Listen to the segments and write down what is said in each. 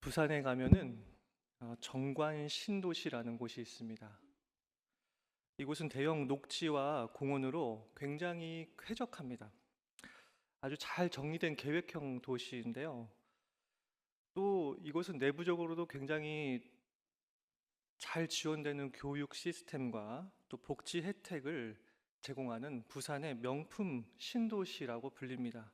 부산에 가면은 정관 신도시라는 곳이 있습니다. 이곳은 대형 녹지와 공원으로 굉장히 쾌적합니다. 아주 잘 정리된 계획형 도시인데요. 또 이곳은 내부적으로도 굉장히 잘 지원되는 교육 시스템과 또 복지 혜택을 제공하는 부산의 명품 신도시라고 불립니다.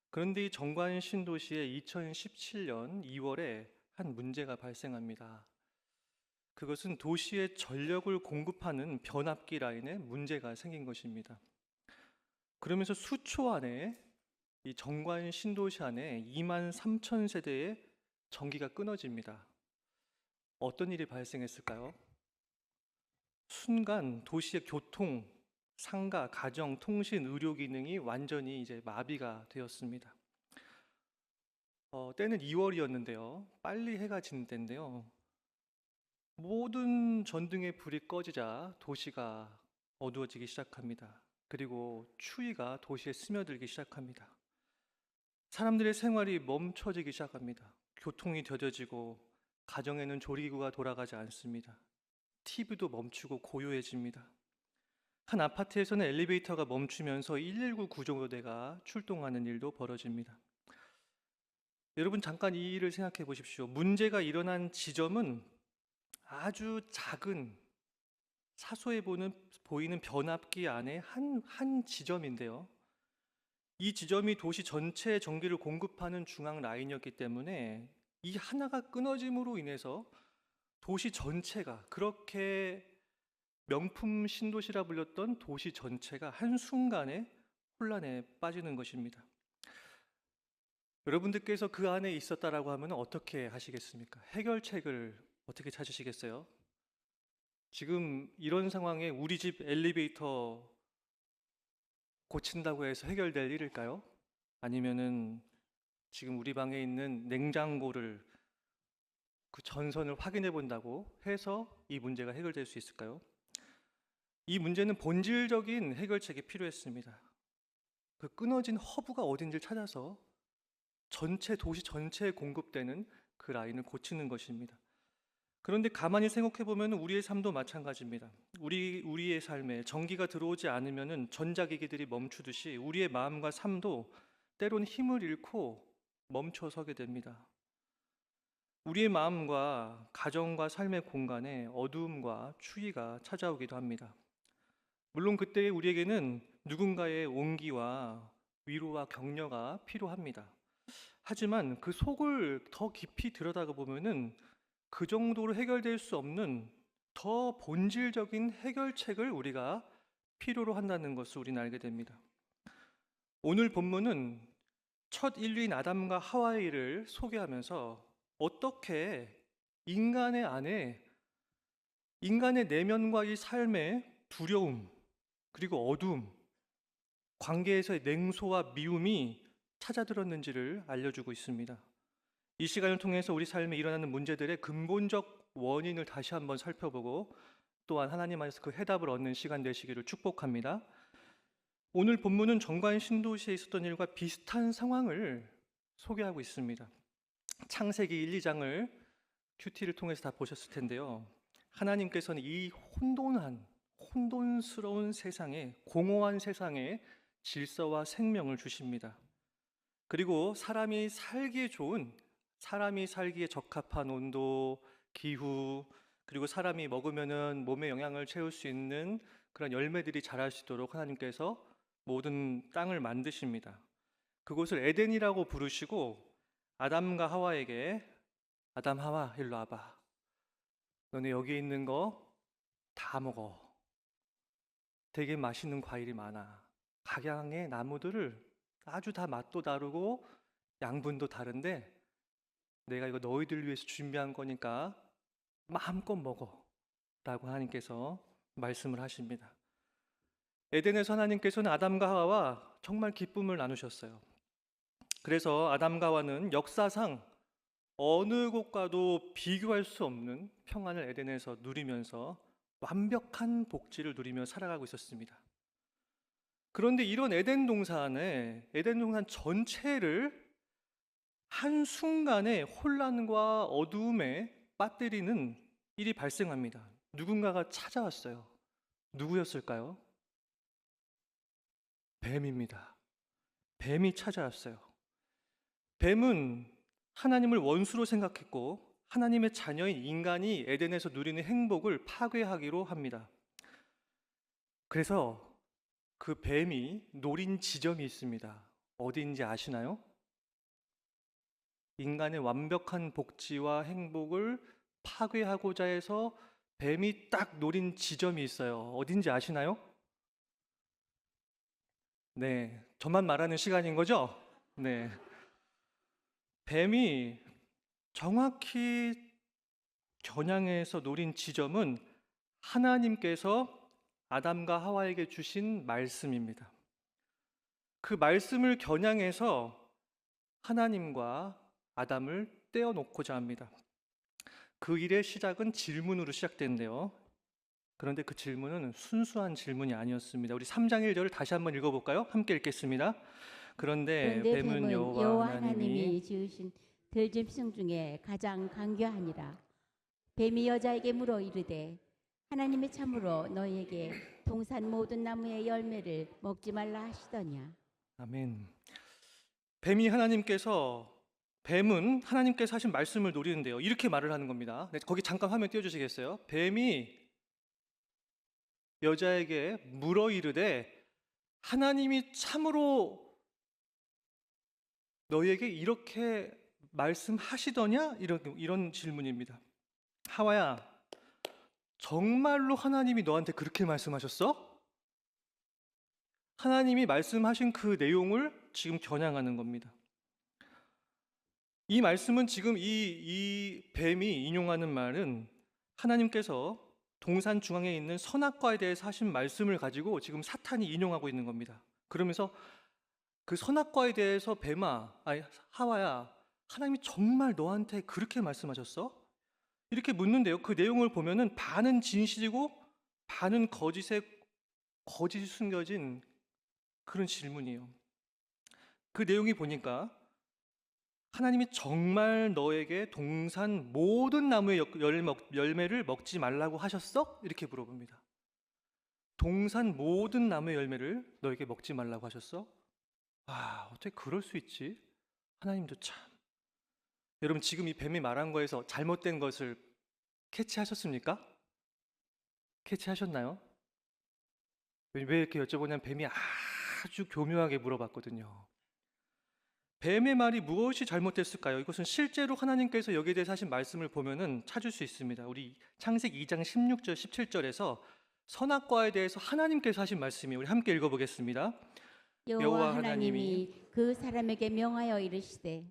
그런데 이 정관 신도시에 2017년 2월에 한 문제가 발생합니다. 그것은 도시의 전력을 공급하는 변압기 라인에 문제가 생긴 것입니다. 그러면서 수초 안에 이 정관 신도시 안에 2만 3천 세대의 전기가 끊어집니다. 어떤 일이 발생했을까요? 순간 도시의 교통, 상가, 가정, 통신, 의료 기능이 완전히 이제 마비가 되었습니다. 때는 2월이었는데요. 빨리 해가 지는 때인데요. 모든 전등의 불이 꺼지자 도시가 어두워지기 시작합니다. 그리고 추위가 도시에 스며들기 시작합니다. 사람들의 생활이 멈춰지기 시작합니다. 교통이 더뎌지고 가정에는 조리기구가 돌아가지 않습니다. TV도 멈추고 고요해집니다. 한 아파트에서는 엘리베이터가 멈추면서 119 구조대가 출동하는 일도 벌어집니다. 여러분 잠깐 이 일을 생각해 보십시오. 문제가 일어난 지점은 아주 작은 사소해 보이는 변압기 안에 한 지점인데요. 이 지점이 도시 전체의 전기를 공급하는 중앙 라인이었기 때문에 이 하나가 끊어짐으로 인해서 도시 전체가 그렇게 명품 신도시라 불렸던 도시 전체가 한순간에 혼란에 빠지는 것입니다. 여러분들께서 그 안에 있었다라고 하면 어떻게 하시겠습니까? 해결책을 어떻게 찾으시겠어요? 지금 이런 상황에 우리 집 엘리베이터 고친다고 해서 해결될 일일까요? 아니면은 지금 우리 방에 있는 냉장고를 그 전선을 확인해 본다고 해서 이 문제가 해결될 수 있을까요? 이 문제는 본질적인 해결책이 필요했습니다. 그 끊어진 허브가 어딘지를 찾아서 도시 전체에 공급되는 그 라인을 고치는 것입니다. 그런데 가만히 생각해 보면 우리의 삶도 마찬가지입니다. 우리의 삶에 전기가 들어오지 않으면 전자기기들이 멈추듯이 우리의 마음과 삶도 때론 힘을 잃고 멈춰서게 됩니다. 우리의 마음과 가정과 삶의 공간에 어두움과 추위가 찾아오기도 합니다. 물론 그때 우리에게는 누군가의 온기와 위로와 격려가 필요합니다. 하지만 그 속을 더 깊이 들여다가 보면은 그 정도로 해결될 수 없는 더 본질적인 해결책을 우리가 필요로 한다는 것을 우리는 알게 됩니다. 오늘 본문은 첫 인류인 아담과 하와이를 소개하면서 어떻게 인간의 안에 인간의 내면과 이 삶의 두려움 그리고 어두움, 관계에서의 냉소와 미움이 찾아들었는지를 알려주고 있습니다. 이 시간을 통해서 우리 삶에 일어나는 문제들의 근본적 원인을 다시 한번 살펴보고 또한 하나님 안에서 그 해답을 얻는 시간 되시기를 축복합니다. 오늘 본문은 정관 신도시에 있었던 일과 비슷한 상황을 소개하고 있습니다. 창세기 1, 2장을 큐티를 통해서 다 보셨을 텐데요. 하나님께서는 이 혼돈스러운 세상에, 공허한 세상에 질서와 생명을 주십니다. 그리고 사람이 살기에 적합한 온도, 기후, 그리고 사람이 먹으면은 몸에 영향을 채울 수 있는 그런 열매들이 자랄 수 있도록 하나님께서 모든 땅을 만드십니다. 그곳을 에덴이라고 부르시고 아담과 하와에게 아담, 하와, 일로 와봐. 너네 여기 있는 거 다 먹어. 되게 맛있는 과일이 많아. 각양의 나무들을 아주 다 맛도 다르고 양분도 다른데 내가 이거 너희들 위해서 준비한 거니까 마음껏 먹어 라고 하나님께서 말씀을 하십니다. 에덴에서 하나님께서는 아담과 하와와 정말 기쁨을 나누셨어요. 그래서 아담과 하와는 역사상 어느 곳과도 비교할 수 없는 평안을 에덴에서 누리면서 완벽한 복지를 누리며 살아가고 있었습니다. 그런데 이런 에덴 동산 전체를 한순간에 혼란과 어두움에 빠뜨리는 일이 발생합니다. 누군가가 찾아왔어요. 누구였을까요? 뱀입니다. 뱀이 찾아왔어요. 뱀은 하나님을 원수로 생각했고 하나님의 자녀인 인간이 에덴에서 누리는 행복을 파괴하기로 합니다. 그래서 그 뱀이 노린 지점이 있습니다. 어디인지 아시나요? 인간의 완벽한 복지와 행복을 파괴하고자 해서 뱀이 딱 노린 지점이 있어요. 어딘지 아시나요? 네, 저만 말하는 시간인 거죠? 네. 뱀이 정확히 겨냥해서 노린 지점은 하나님께서 아담과 하와에게 주신 말씀입니다. 그 말씀을 겨냥해서 하나님과 아담을 떼어놓고자 합니다. 그 일의 시작은 질문으로 시작된대요. 그런데 그 질문은 순수한 질문이 아니었습니다. 우리 3장 1절을 다시 한번 읽어볼까요? 함께 읽겠습니다. 그런데 뱀은 여호와 하나님이 지으신 들짐승 중에 가장 간교하니라. 뱀이 여자에게 물어 이르되 하나님이 참으로 너희에게 동산 모든 나무의 열매를 먹지 말라 하시더냐. 아멘. 뱀은 하나님께서 하신 말씀을 노리는데요. 이렇게 말을 하는 겁니다. 네, 거기 잠깐 화면 띄워주시겠어요? 뱀이 여자에게 물어 이르되 하나님이 참으로 너희에게 이렇게 말씀하시더냐? 이런 질문입니다. 하와야, 정말로 하나님이 너한테 그렇게 말씀하셨어? 하나님이 말씀하신 그 내용을 지금 겨냥하는 겁니다. 이 말씀은 지금 이 뱀이 인용하는 말은 하나님께서 동산 중앙에 있는 선악과에 대해서 하신 말씀을 가지고 지금 사탄이 인용하고 있는 겁니다. 그러면서 그 선악과에 대해서 하와야, 하나님이 정말 너한테 그렇게 말씀하셨어? 이렇게 묻는데요. 그 내용을 보면은 반은 진실이고 반은 거짓이 숨겨진 그런 질문이에요. 그 내용이 보니까 하나님이 정말 너에게 동산 모든 나무의 열매를 먹지 말라고 하셨어? 이렇게 물어봅니다. 동산 모든 나무의 열매를 너에게 먹지 말라고 하셨어? 어떻게 그럴 수 있지? 하나님도 참. 여러분, 지금 이 뱀이 말한 거에서 잘못된 것을 캐치하셨습니까? 캐치하셨나요? 왜 이렇게 여쭤보냐면 뱀이 아주 교묘하게 물어봤거든요. 뱀의 말이 무엇이 잘못됐을까요? 이것은 실제로 하나님께서 여기에 대해서 하신 말씀을 보면은 찾을 수 있습니다. 우리 창세기 2장 16절 17절에서 선악과에 대해서 하나님께서 하신 말씀이 우리 함께 읽어보겠습니다. 여호와 하나님이 그 사람에게 명하여 이르시되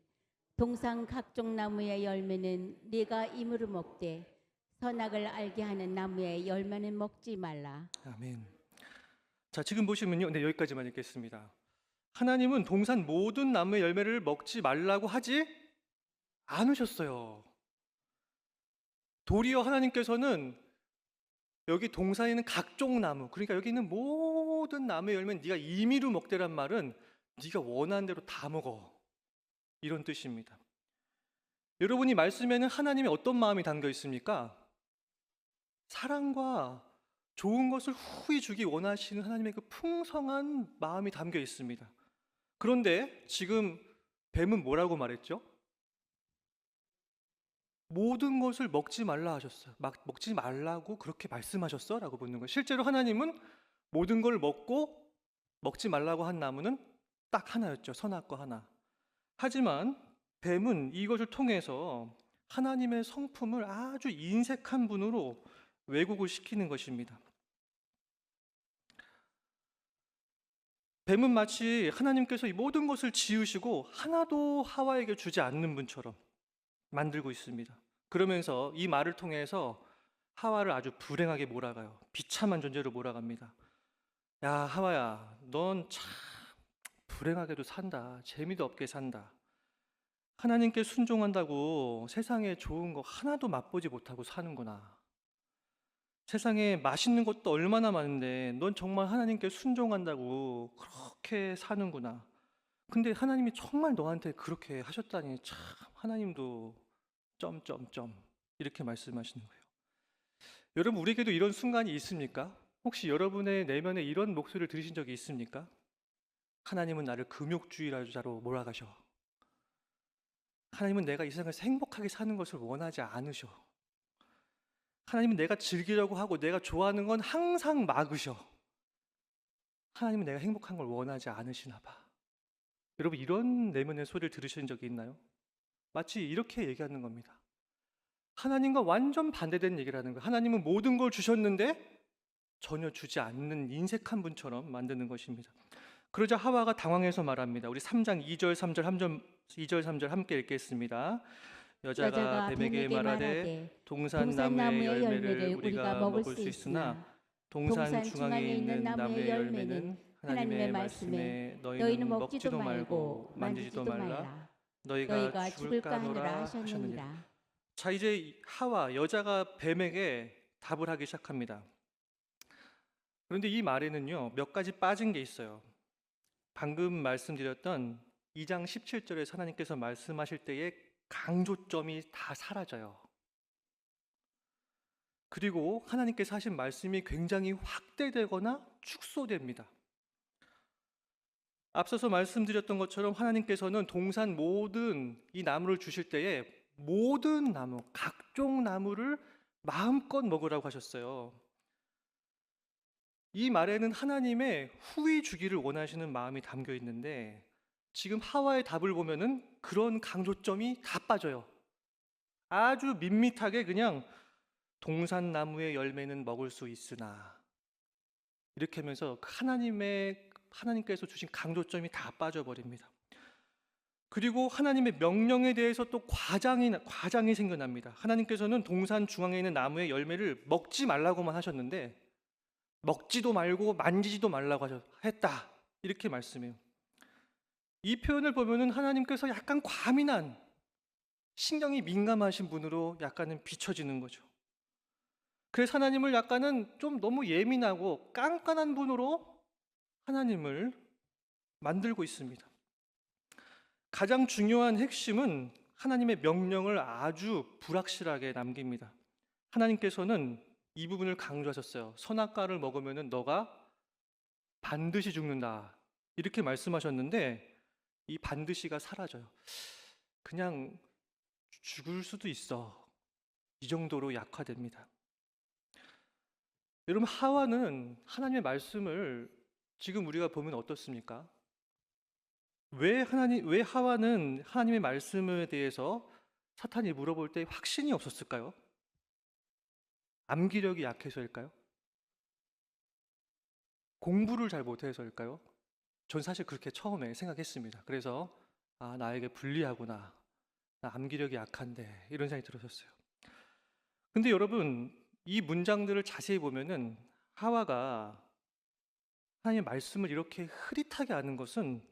동산 각종 나무의 열매는 네가 임으로 먹되 선악을 알게 하는 나무의 열매는 먹지 말라. 아멘. 자, 지금 보시면요. 네, 여기까지만 읽겠습니다. 하나님은 동산 모든 나무의 열매를 먹지 말라고 하지 않으셨어요. 도리어 하나님께서는 여기 동산에 있는 각종 나무, 그러니까 여기 있는 모든 나무의 열매는 네가 임의로 먹되란 말은 네가 원하는 대로 다 먹어, 이런 뜻입니다. 여러분이 말씀에는 하나님의 어떤 마음이 담겨 있습니까? 사랑과 좋은 것을 후히 주기 원하시는 하나님의 그 풍성한 마음이 담겨 있습니다. 그런데 지금 뱀은 뭐라고 말했죠? 모든 것을 먹지 말라 하셨어요. 먹지 말라고 그렇게 말씀하셨어? 라고 묻는 거예요. 실제로 하나님은 모든 걸 먹고 먹지 말라고 한 나무는 딱 하나였죠. 선악과 하나. 하지만 뱀은 이것을 통해서 하나님의 성품을 아주 인색한 분으로 왜곡을 시키는 것입니다. 뱀은 마치 하나님께서 이 모든 것을 지으시고 하나도 하와에게 주지 않는 분처럼 만들고 있습니다. 그러면서 이 말을 통해서 하와를 아주 불행하게 몰아가요. 비참한 존재로 몰아갑니다. 야, 하와야, 넌 참 불행하게도 산다. 재미도 없게 산다. 하나님께 순종한다고 세상에 좋은 거 하나도 맛보지 못하고 사는구나. 세상에 맛있는 것도 얼마나 많은데 넌 정말 하나님께 순종한다고 그렇게 사는구나. 근데 하나님이 정말 너한테 그렇게 하셨다니 참 하나님도 점점점 이렇게 말씀하시는 거예요. 여러분 우리에게도 이런 순간이 있습니까? 혹시 여러분의 내면에 이런 목소리를 들으신 적이 있습니까? 하나님은 나를 금욕주의자로 몰아가셔. 하나님은 내가 이 세상에서 행복하게 사는 것을 원하지 않으셔. 하나님은 내가 즐기려고 하고 내가 좋아하는 건 항상 막으셔. 하나님은 내가 행복한 걸 원하지 않으시나 봐. 여러분 이런 내면의 소리를 들으신 적이 있나요? 마치 이렇게 얘기하는 겁니다. 하나님과 완전 반대된 얘기를 하는 거예요. 하나님은 모든 걸 주셨는데 전혀 주지 않는 인색한 분처럼 만드는 것입니다. 그러자 하와가 당황해서 말합니다. 우리 3장 2절 3절 2절 3절 함께 읽겠습니다. 여자가 뱀에게 말하되 동산나무의 열매를 우리가 먹을 수 있으나 동산 중앙에 있는 나무의 열매는 하나님의 말씀에 너희는 먹지도 말고 만지지도 말라 너희가 죽을까 하노라 하셨느니라. 자, 이제 하와 여자가 뱀에게 답을 하기 시작합니다. 그런데 이 말에는요 몇 가지 빠진 게 있어요. 방금 말씀드렸던 2장 17절에 하나님께서 말씀하실 때의 강조점이 다 사라져요. 그리고 하나님께서 하신 말씀이 굉장히 확대되거나 축소됩니다. 앞서서 말씀드렸던 것처럼 하나님께서는 동산 모든 이 나무를 주실 때에 모든 나무, 각종 나무를 마음껏 먹으라고 하셨어요. 이 말에는 하나님의 후히 주기를 원하시는 마음이 담겨 있는데 지금 하와의 답을 보면은 그런 강조점이 다 빠져요. 아주 밋밋하게 그냥 동산나무의 열매는 먹을 수 있으나 이렇게 하면서 하나님께서 주신 강조점이 다 빠져버립니다. 그리고 하나님의 명령에 대해서 또 과장이 생겨납니다. 하나님께서는 동산 중앙에 있는 나무의 열매를 먹지 말라고만 하셨는데 먹지도 말고 만지지도 말라고 했다. 이렇게 말씀해요. 이 표현을 보면은 하나님께서 약간 과민한 신경이 민감하신 분으로 약간은 비춰지는 거죠. 그래서 하나님을 약간은 좀 너무 예민하고 깐깐한 분으로 하나님을 만들고 있습니다. 가장 중요한 핵심은 하나님의 명령을 아주 불확실하게 남깁니다. 하나님께서는 이 부분을 강조하셨어요. 선악과를 먹으면 너가 반드시 죽는다. 이렇게 말씀하셨는데 이 반드시가 사라져요. 그냥 죽을 수도 있어. 이 정도로 약화됩니다. 여러분 하와는 하나님의 말씀을 지금 우리가 보면 어떻습니까? 왜 하와는 하나님의 말씀에 대해서 사탄이 물어볼 때 확신이 없었을까요? 암기력이 약해서일까요? 공부를 잘 못해서일까요? 전 사실 그렇게 처음에 생각했습니다. 그래서 나에게 불리하구나. 나 암기력이 약한데 이런 생각이 들었었어요. 근데 여러분 이 문장들을 자세히 보면은 하와가 하나님의 말씀을 이렇게 흐릿하게 아는 것은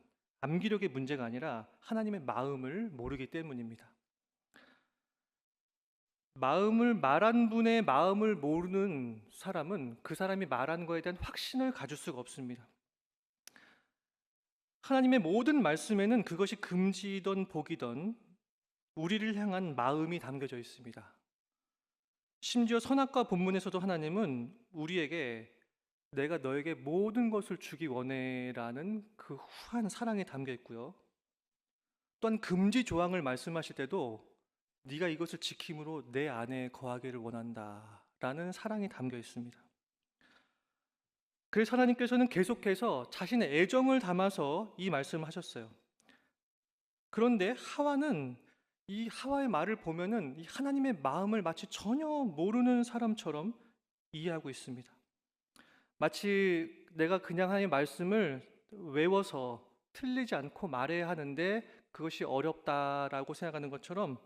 암기력의 문제가 아니라 하나님의 마음을 모르기 때문입니다. 말한 분의 마음을 모르는 사람은 그 사람이 말한 거에 대한 확신을 가질 수가 없습니다. 하나님의 모든 말씀에는 그것이 금지든 복이든 우리를 향한 마음이 담겨져 있습니다. 심지어 선악과 본문에서도 하나님은 우리에게 내가 너에게 모든 것을 주기 원해라는 그 후한 사랑이 담겨 있고요. 또한 금지 조항을 말씀하실 때도 네가 이것을 지킴으로 내 안에 거하기를 원한다라는 사랑이 담겨 있습니다. 그래서 하나님께서는 계속해서 자신의 애정을 담아서 이 말씀을 하셨어요. 그런데 하와는 이 하와의 말을 보면은 이 하나님의 마음을 마치 전혀 모르는 사람처럼 이해하고 있습니다. 마치 내가 그냥 하나님의 말씀을 외워서 틀리지 않고 말해야 하는데 그것이 어렵다라고 생각하는 것처럼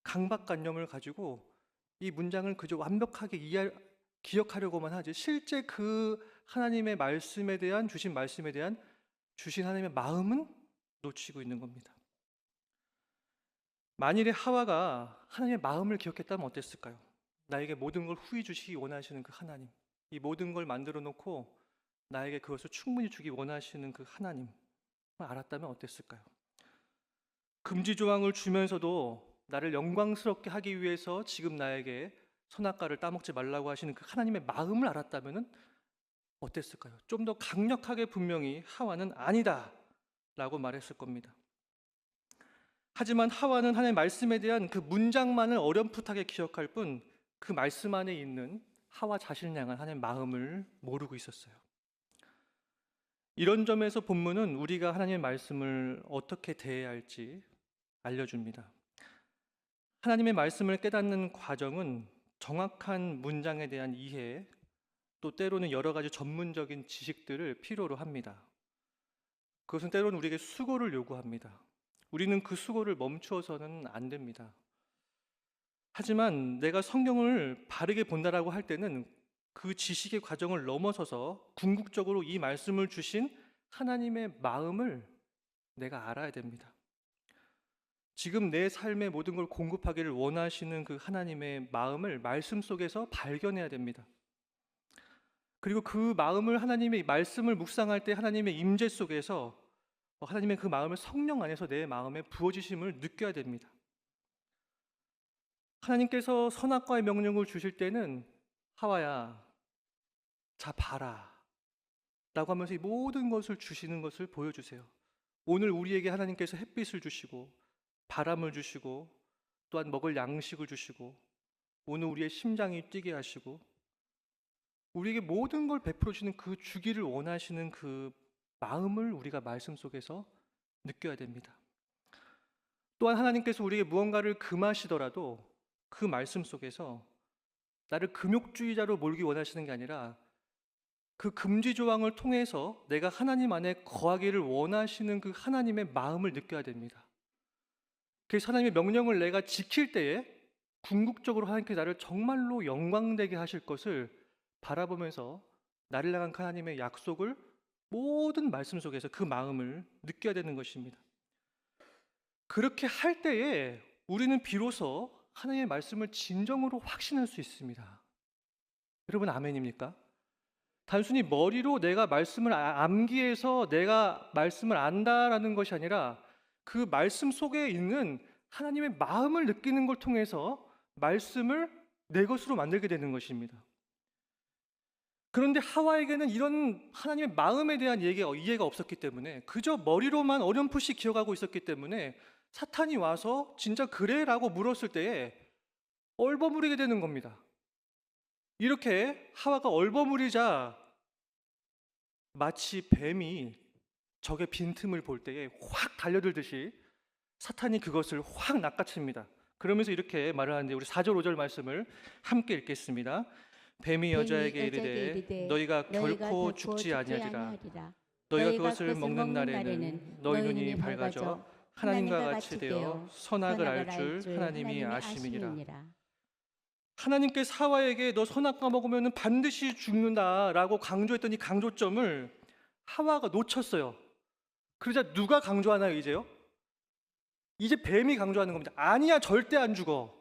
강박관념을 가지고 이 문장을 그저 완벽하게 기억하려고만 하지 실제 그 하나님의 말씀에 대한 주신 하나님의 마음은 놓치고 있는 겁니다. 만일에 하와가 하나님의 마음을 기억했다면 어땠을까요? 나에게 모든 걸 후히 주시기 원하시는 그 하나님, 이 모든 걸 만들어 놓고 나에게 그것을 충분히 주기 원하시는 그 하나님, 알았다면 어땠을까요? 금지 조항을 주면서도 나를 영광스럽게 하기 위해서 지금 나에게 선악과를 따먹지 말라고 하시는 그 하나님의 마음을 알았다면 어땠을까요? 좀 더 강력하게 분명히 하와는 아니다 라고 말했을 겁니다. 하지만 하와는 하나님의 말씀에 대한 그 문장만을 어렴풋하게 기억할 뿐 그 말씀 안에 있는 하와 자신을 향한 하나님의 마음을 모르고 있었어요. 이런 점에서 본문은 우리가 하나님의 말씀을 어떻게 대해야 할지 알려줍니다. 하나님의 말씀을 깨닫는 과정은 정확한 문장에 대한 이해, 또 때로는 여러 가지 전문적인 지식들을 필요로 합니다. 그것은 때로는 우리에게 수고를 요구합니다. 우리는 그 수고를 멈추어서는 안 됩니다. 하지만 내가 성경을 바르게 본다라고 할 때는 그 지식의 과정을 넘어서서 궁극적으로 이 말씀을 주신 하나님의 마음을 내가 알아야 됩니다. 지금 내 삶의 모든 걸 공급하기를 원하시는 그 하나님의 마음을 말씀 속에서 발견해야 됩니다. 그리고 그 마음을 하나님의 말씀을 묵상할 때 하나님의 임재 속에서 하나님의 그 마음을 성령 안에서 내 마음에 부어주심을 느껴야 됩니다. 하나님께서 선악과의 명령을 주실 때는 하와야, 자 봐라 라고 하면서 이 모든 것을 주시는 것을 보여주세요. 오늘 우리에게 하나님께서 햇빛을 주시고 바람을 주시고 또한 먹을 양식을 주시고 오늘 우리의 심장이 뛰게 하시고 우리에게 모든 걸 베풀어 주시는 그 주기를 원하시는 그 마음을 우리가 말씀 속에서 느껴야 됩니다. 또한 하나님께서 우리에게 무언가를 금하시더라도 그 말씀 속에서 나를 금욕주의자로 몰기 원하시는 게 아니라 그 금지 조항을 통해서 내가 하나님 안에 거하기를 원하시는 그 하나님의 마음을 느껴야 됩니다. 그래서 하나님의 명령을 내가 지킬 때에 궁극적으로 하나님께서 나를 정말로 영광되게 하실 것을 바라보면서 나를 향한 하나님의 약속을 모든 말씀 속에서 그 마음을 느껴야 되는 것입니다. 그렇게 할 때에 우리는 비로소 하나님의 말씀을 진정으로 확신할 수 있습니다. 여러분 아멘입니까? 단순히 머리로 내가 말씀을 암기해서 내가 말씀을 안다라는 것이 아니라 그 말씀 속에 있는 하나님의 마음을 느끼는 걸 통해서 말씀을 내 것으로 만들게 되는 것입니다. 그런데 하와에게는 이런 하나님의 마음에 대한 이해가 없었기 때문에 그저 머리로만 어렴풋이 기억하고 있었기 때문에 사탄이 와서 진짜 그래? 라고 물었을 때에 얼버무리게 되는 겁니다. 이렇게 하와가 얼버무리자 마치 뱀이 적의 빈틈을 볼 때에 확 달려들듯이 사탄이 그것을 확 낚아챕니다. 그러면서 이렇게 말을 하는데 우리 4절 5절 말씀을 함께 읽겠습니다. 뱀이 여자에게 이르되 너희가 결코 죽지 아니하리라. 너희가 그것을 먹는 날에는 너희 눈이 밝아져 하나님과 같이 되어 선악을 알 줄 하나님이 아심이니라. 하나님께서 하와에게 너 선악과 먹으면 반드시 죽는다라고 강조했던 이 강조점을 하와가 놓쳤어요. 그러자 누가 강조하나요 이제요? 이제 뱀이 강조하는 겁니다. 아니야, 절대 안 죽어.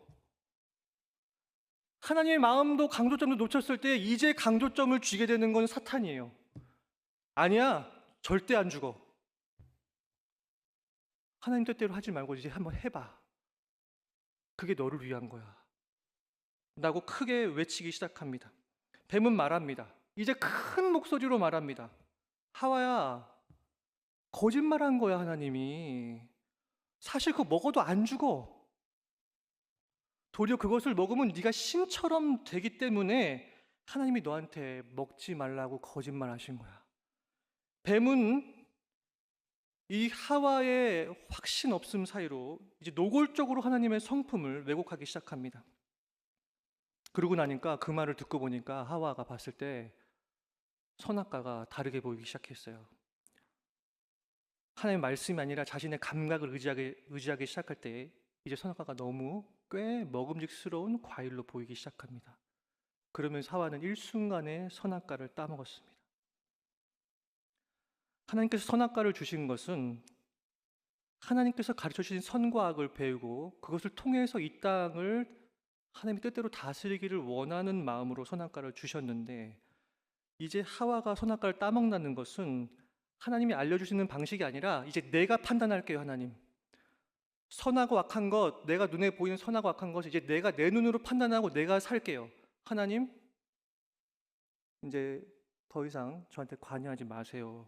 하나님의 마음도 강조점도 놓쳤을 때 이제 강조점을 쥐게 되는 건 사탄이에요. 아니야, 절대 안 죽어. 하나님 뜻대로 하지 말고 이제 한번 해봐. 그게 너를 위한 거야 라고 크게 외치기 시작합니다. 뱀은 말합니다. 이제 큰 목소리로 말합니다. 하와야, 거짓말한 거야. 하나님이 사실 그거 먹어도 안 죽어. 도리어 그것을 먹으면 네가 신처럼 되기 때문에 하나님이 너한테 먹지 말라고 거짓말하신 거야. 뱀은 이 하와의 확신 없음 사이로 이제 노골적으로 하나님의 성품을 왜곡하기 시작합니다. 그러고 나니까 그 말을 듣고 보니까 하와가 봤을 때 선악과가 다르게 보이기 시작했어요. 하나님의 말씀이 아니라 자신의 감각을 의지하기 시작할 때 이제 선악과가 너무 꽤 먹음직스러운 과일로 보이기 시작합니다. 그러면서 하와는 일순간에 선악과를 따먹었습니다. 하나님께서 선악과를 주신 것은 하나님께서 가르쳐 주신 선과 악을 배우고 그것을 통해서 이 땅을 하나님의 뜻대로 다스리기를 원하는 마음으로 선악과를 주셨는데 이제 하와가 선악과를 따먹는다는 것은 하나님이 알려주시는 방식이 아니라 이제 내가 판단할게요, 하나님. 선하고 악한 것, 내가 눈에 보이는 선하고 악한 것을 이제 내가 내 눈으로 판단하고 내가 살게요. 하나님, 이제 더 이상 저한테 관여하지 마세요.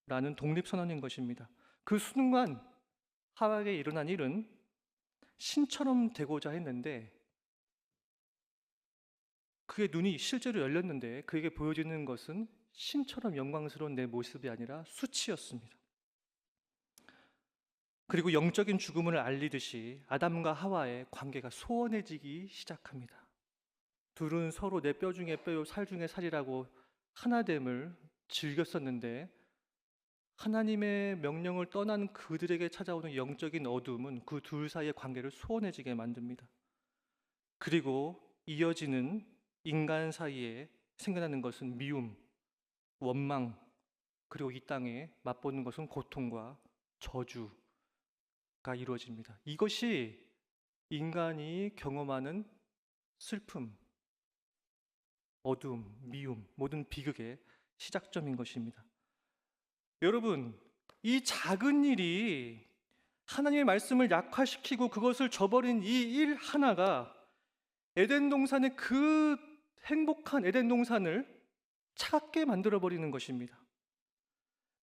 라는 독립선언인 것입니다. 그 순간 하와에게 일어난 일은 신처럼 되고자 했는데 그의 눈이 실제로 열렸는데 그에게 보여지는 것은 신처럼 영광스러운 내 모습이 아니라 수치였습니다. 그리고 영적인 죽음을 알리듯이 아담과 하와의 관계가 소원해지기 시작합니다. 둘은 서로 내 뼈 중에 뼈요 살 중에 살이라고 하나됨을 즐겼었는데 하나님의 명령을 떠난 그들에게 찾아오는 영적인 어둠은 그 둘 사이의 관계를 소원해지게 만듭니다. 그리고 이어지는 인간 사이에 생겨나는 것은 미움, 원망, 그리고 이 땅에 맛보는 것은 고통과 저주가 이루어집니다. 이것이 인간이 경험하는 슬픔, 어두움, 미움, 모든 비극의 시작점인 것입니다. 여러분, 이 작은 일이 하나님의 말씀을 약화시키고 그것을 저버린 이 일 하나가 에덴 동산의 그 행복한 에덴 동산을 차갑게 만들어버리는 것입니다.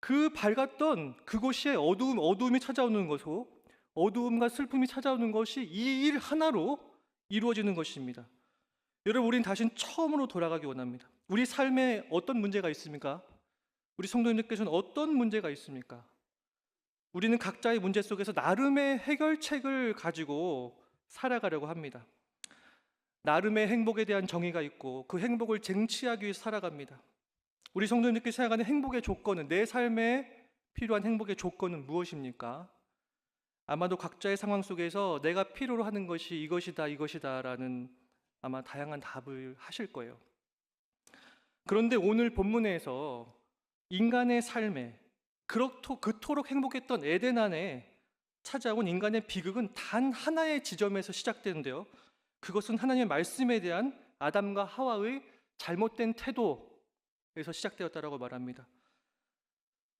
그 밝았던 그곳에 어두움이 찾아오는 것이고 어두움과 슬픔이 찾아오는 것이 이 일 하나로 이루어지는 것입니다. 여러분, 우린 다시 처음으로 돌아가기 원합니다. 우리 삶에 어떤 문제가 있습니까? 우리 성도님들께서는 어떤 문제가 있습니까? 우리는 각자의 문제 속에서 나름의 해결책을 가지고 살아가려고 합니다. 나름의 행복에 대한 정의가 있고 그 행복을 쟁취하기 위해 살아갑니다. 우리 성도님들께서 생각하는 행복의 조건은, 내 삶에 필요한 행복의 조건은 무엇입니까? 아마도 각자의 상황 속에서 내가 필요로 하는 것이 이것이다 라는 아마 다양한 답을 하실 거예요. 그런데 오늘 본문에서 인간의 삶에 그토록 행복했던 에덴 안에 찾아온 인간의 비극은 단 하나의 지점에서 시작되는데요. 그것은 하나님의 말씀에 대한 아담과 하와의 잘못된 태도에서 시작되었다라고 말합니다.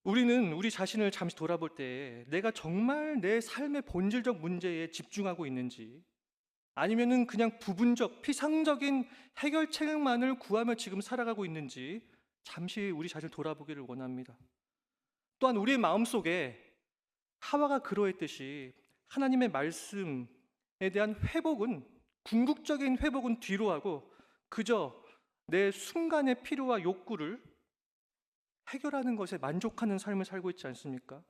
우리는 우리 자신을 잠시 돌아볼 때 내가 정말 내 삶의 본질적 문제에 집중하고 있는지, 아니면은 그냥 부분적, 피상적인 해결책만을 구하며 지금 살아가고 있는지 잠시 우리 자신을 돌아보기를 원합니다. 또한 우리의 마음속에 하와가 그러했듯이 하나님의 말씀에 대한 회복은, 궁극적인 회복은 뒤로 하고 그저 내 순간의 필요와 욕구를 해결하는 것에 만족하는 삶을 살고 있지 않습니까?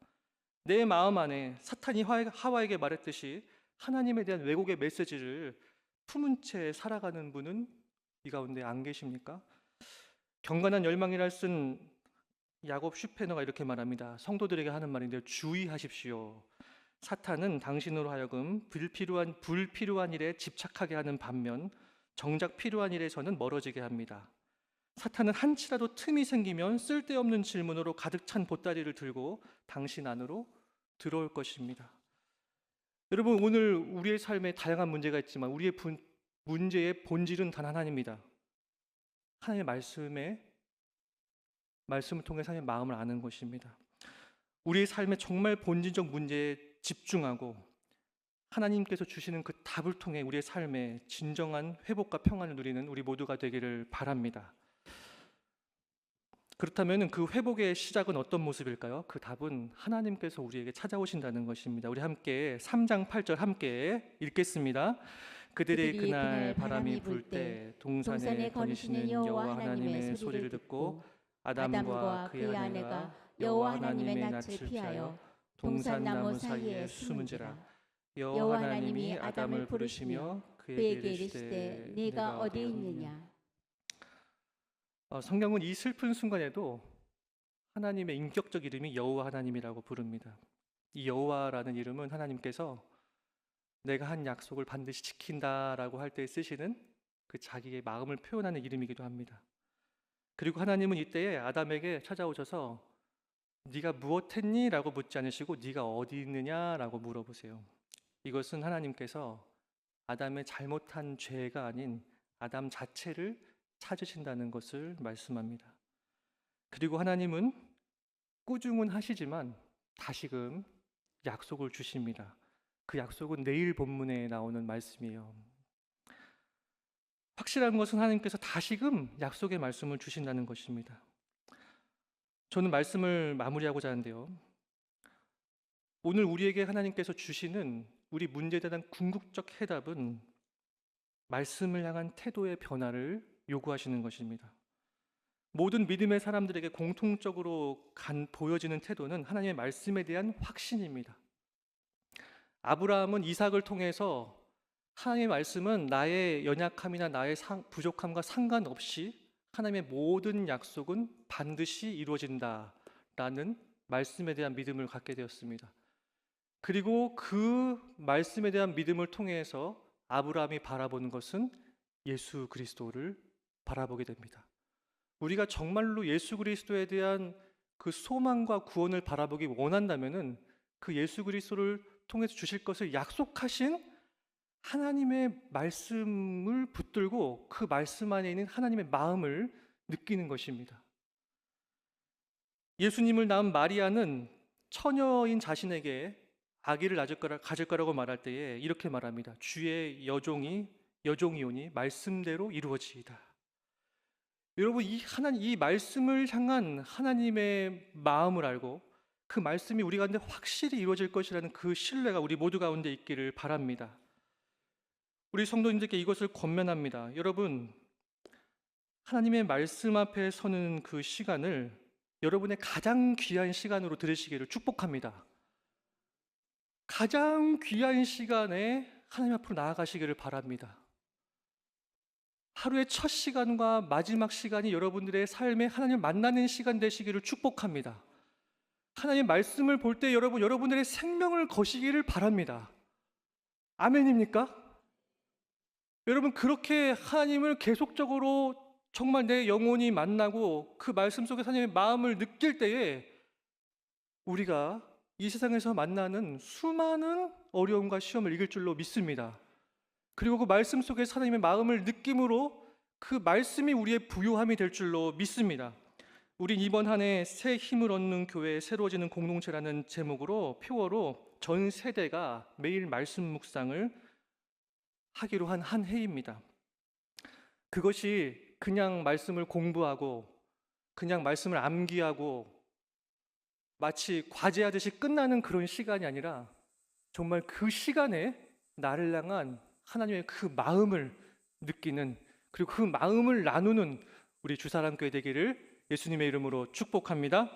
내 마음 안에 사탄이 하와에게 말했듯이 하나님에 대한 왜곡의 메시지를 품은 채 살아가는 분은 이 가운데 안 계십니까? 경건한 열망이라 쓴 야곱 슈페너가 이렇게 말합니다. 성도들에게 하는 말인데요, 주의하십시오. 사탄은 당신으로 하여금 불필요한 일에 집착하게 하는 반면 정작 필요한 일에서는 멀어지게 합니다. 사탄은 한치라도 틈이 생기면 쓸데없는 질문으로 가득 찬 보따리를 들고 당신 안으로 들어올 것입니다. 여러분, 오늘 우리의 삶에 다양한 문제가 있지만 우리의 문제의 본질은 단 하나입니다. 하나님의 말씀을 통해 하나님의 마음을 아는 것입니다. 우리의 삶의 정말 본질적 문제에 집중하고 하나님께서 주시는 그 답을 통해 우리의 삶에 진정한 회복과 평안을 누리는 우리 모두가 되기를 바랍니다. 그렇다면 그 회복의 시작은 어떤 모습일까요? 그 답은 하나님께서 우리에게 찾아오신다는 것입니다. 우리 함께 3장 8절 함께 읽겠습니다. 그들이 그날 바람이 불 때 동산에 거니시는 여호와 하나님의 소리를 듣고 아담과 그의 아내가 여호와 하나님의 낯을 피하여 동산나무 사이에 숨은지라. 여호와 하나님이 아담을 부르시며 그에게 이르시되 네가 어디에 있느냐. 성경은 이 슬픈 순간에도 하나님의 인격적 이름이 여호와 하나님이라고 부릅니다. 이 여호와라는 이름은 하나님께서 내가 한 약속을 반드시 지킨다라고 할 때 쓰시는 그 자기의 마음을 표현하는 이름이기도 합니다. 그리고 하나님은 이때에 아담에게 찾아오셔서 네가 무엇했니? 라고 묻지 않으시고 네가 어디 있느냐라고 물어보세요. 이것은 하나님께서 아담의 잘못한 죄가 아닌 아담 자체를 찾으신다는 것을 말씀합니다. 그리고 하나님은 꾸중은 하시지만 다시금 약속을 주십니다. 그 약속은 내일 본문에 나오는 말씀이에요. 확실한 것은 하나님께서 다시금 약속의 말씀을 주신다는 것입니다. 저는 말씀을 마무리하고자 하는데요. 오늘 우리에게 하나님께서 주시는 우리 문제에 대한 궁극적 해답은 말씀을 향한 태도의 변화를 요구하시는 것입니다. 모든 믿음의 사람들에게 공통적으로 보여지는 태도는 하나님의 말씀에 대한 확신입니다. 아브라함은 이삭을 통해서 하나님의 말씀은 나의 연약함이나 나의 부족함과 상관없이 하나님의 모든 약속은 반드시 이루어진다라는 말씀에 대한 믿음을 갖게 되었습니다. 그리고 그 말씀에 대한 믿음을 통해서 아브라함이 바라보는 것은 예수 그리스도를 바라보게 됩니다. 우리가 정말로 예수 그리스도에 대한 그 소망과 구원을 바라보기 원한다면은 그 예수 그리스도를 통해서 주실 것을 약속하신 하나님의 말씀을 붙들고 그 말씀 안에 있는 하나님의 마음을 느끼는 것입니다. 예수님을 낳은 마리아는 처녀인 자신에게 아기를 가질 거라고 말할 때에 이렇게 말합니다. 주의 여종이오니 말씀대로 이루어지이다. 여러분, 이 말씀을 향한 하나님의 마음을 알고 그 말씀이 우리 가운데 확실히 이루어질 것이라는 그 신뢰가 우리 모두 가운데 있기를 바랍니다. 우리 성도님들께 이것을 권면합니다. 여러분, 하나님의 말씀 앞에 서는 그 시간을 여러분의 가장 귀한 시간으로 들으시기를 축복합니다. 가장 귀한 시간에 하나님 앞으로 나아가시기를 바랍니다. 하루의 첫 시간과 마지막 시간이 여러분들의 삶에 하나님을 만나는 시간 되시기를 축복합니다. 하나님의 말씀을 볼 때 여러분들의 생명을 거시기를 바랍니다. 아멘입니까? 여러분, 그렇게 하나님을 계속적으로 정말 내 영혼이 만나고 그 말씀 속에 하나님의 마음을 느낄 때에 우리가 이 세상에서 만나는 수많은 어려움과 시험을 이길 줄로 믿습니다. 그리고 그 말씀 속에 하나님의 마음을 느낌으로 그 말씀이 우리의 부요함이 될 줄로 믿습니다. 우린 이번 한 해 새 힘을 얻는 교회, 새로워지는 공동체라는 제목으로 표어로 전 세대가 매일 말씀 묵상을 하기로 한 해입니다. 그것이 그냥 말씀을 공부하고 그냥 말씀을 암기하고 마치 과제하듯이 끝나는 그런 시간이 아니라 정말 그 시간에 나를 향한 하나님의 그 마음을 느끼는, 그리고 그 마음을 나누는 우리 주사랑교회 되기를 예수님의 이름으로 축복합니다.